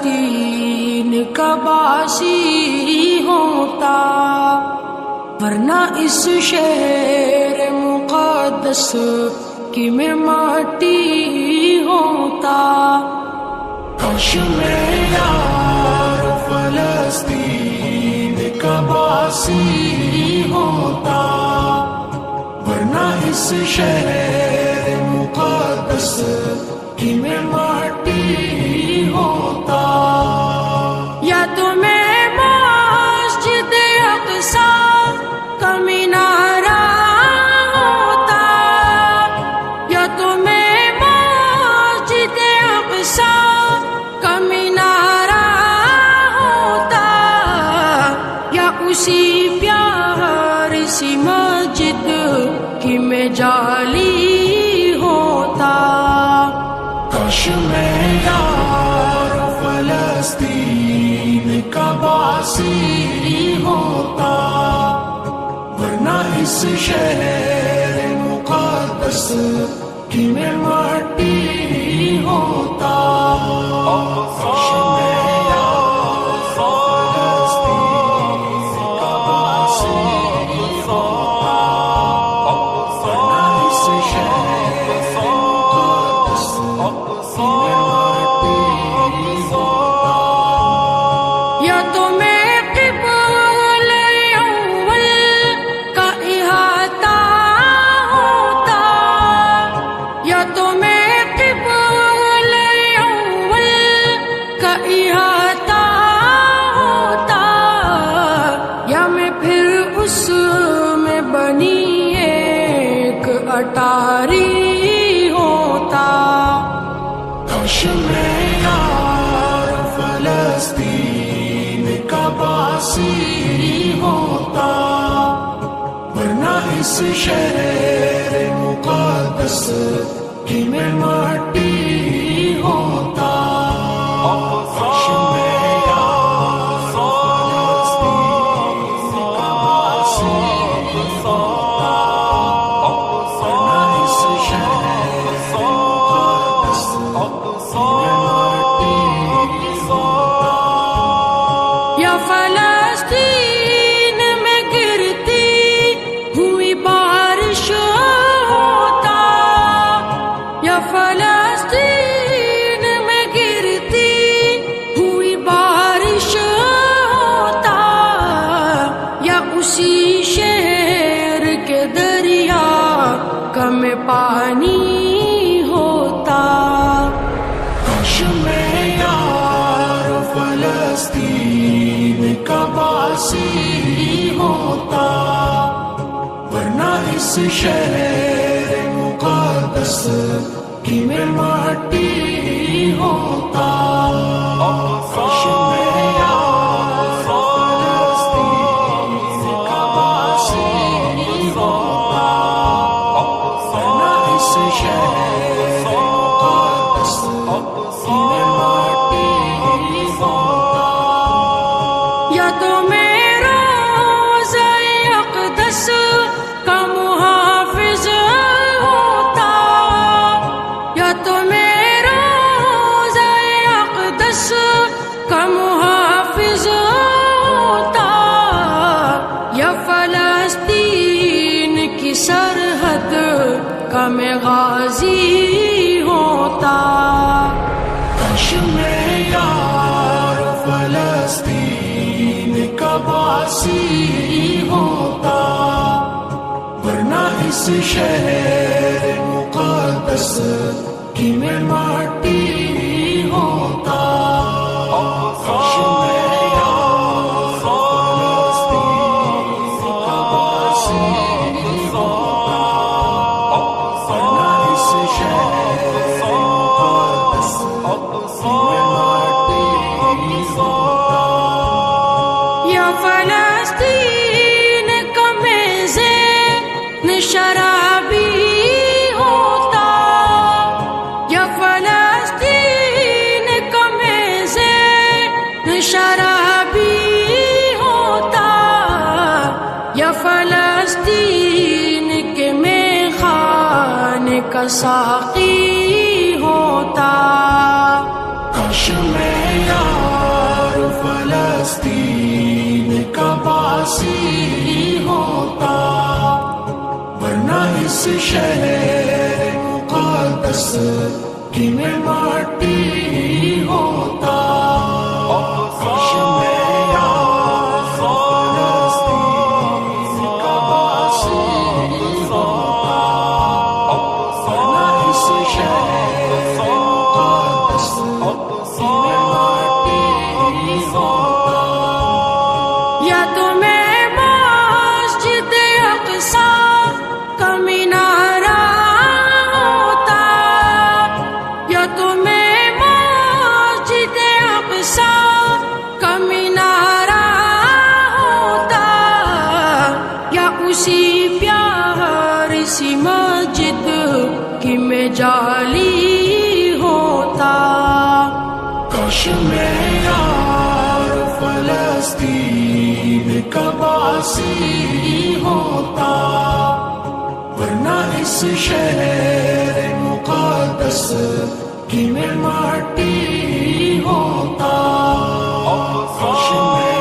فلسطین کا باسی ہوتا، ورنہ اس شہر مقدس کی میں ماٹی ہوتا۔ کاش میں یار فلسطین کا باسی ہوتا، ورنہ اس شہر مقدس کی میں ماٹی ہوتا۔ یا تو میں مسجد اقصی کا مینارہ ہوتا، یا تو میں مسجد اقصی کا مینارہ ہوتا، یا اسی پیاری سی مسجد کی میں جالی ہوتا۔ کاش میں یار فلسطین کا باسی ہوتا، ورنہ اس شہر مقدس کی میں ماٹی ہوتا۔ کاش میں یار فلسطین کا باسی ہوتا، ورنہ اس شہر مقدس کی میں ماٹی ہوتا۔ یا تو میں قبلہ اول کا احاطہ ہوتا، یا تو میں قبلہ اول کا احاطہ ہوتا، یا میں پھر اس میں بنی ایک اٹاری ہوتا۔ کاش میں یار فلسطین کا باسی ہوتا، ورنہ اس شہر مقدس کی میں ماٹی ہوتا۔ کاش میں یار فلسطین کا باسی ہوتا، ورنہ اس شہر مقدس کی میں ماٹی ہوتا۔ یا فلسطین میں گرتی ہوئی بارش ہوتا، یا فلسطین میں گرتی ہوئی بارش ہوتا، یا اسی شہر کے دریا کا میں پانی ہوتا۔ کاش میں یار فلسطین کا باسی ہوتا، ورنہ اس شہر مقدس کی میں ماٹی ہوتا۔ کاش میں یار فلسطین کا باسی ہوتا، ورنہ اس شہر مقدس کی میں ماٹی ہوتا۔ یا تو میں روضہ اقدس کا محافظ ہوتا، یا تو میں روضہ اقدس کا محافظ ہوتا، یا فلسطین کی سرحد کا میں غازی ہوتا۔ کاش میں یار فلسطین کا باسی ہوتا، ورنہ اس شہر مقدس کی میں ماٹی ہوتا۔ کاش میں یار فلسطین کا باسی ہوتا، ورنہ اس شہر مقدس کی میں ماٹی ہوتا۔ یا فلسطین کا میزان شرابی ہوتا، یا فلسطین کا میزان شرابی ہوتا، یا فلسطین کے میخانے کا ساقی ہوتا۔ کاش میں یار فلسطین کا باسی ہوتا، ورنہ اس شہر مقدس کی میں مٹی ہوتا۔ کاش میں یار فلسطین کا باسی ہوتا، ورنہ اس شہر مقدس کی میں مٹی ہوتا۔ یا تو میں مسجد اقصی کا مینارہ ہوتا، یا تو میں مسجد اقصی کا مینارہ ہوتا، یا اسی پیاری سی مسجد کی میں جالی ہوتا۔ کاش میں یار فلسطین کا باسی ہوتا، ورنہ اس شہر مقدس کی میں مٹی ہوتا۔ کاش میں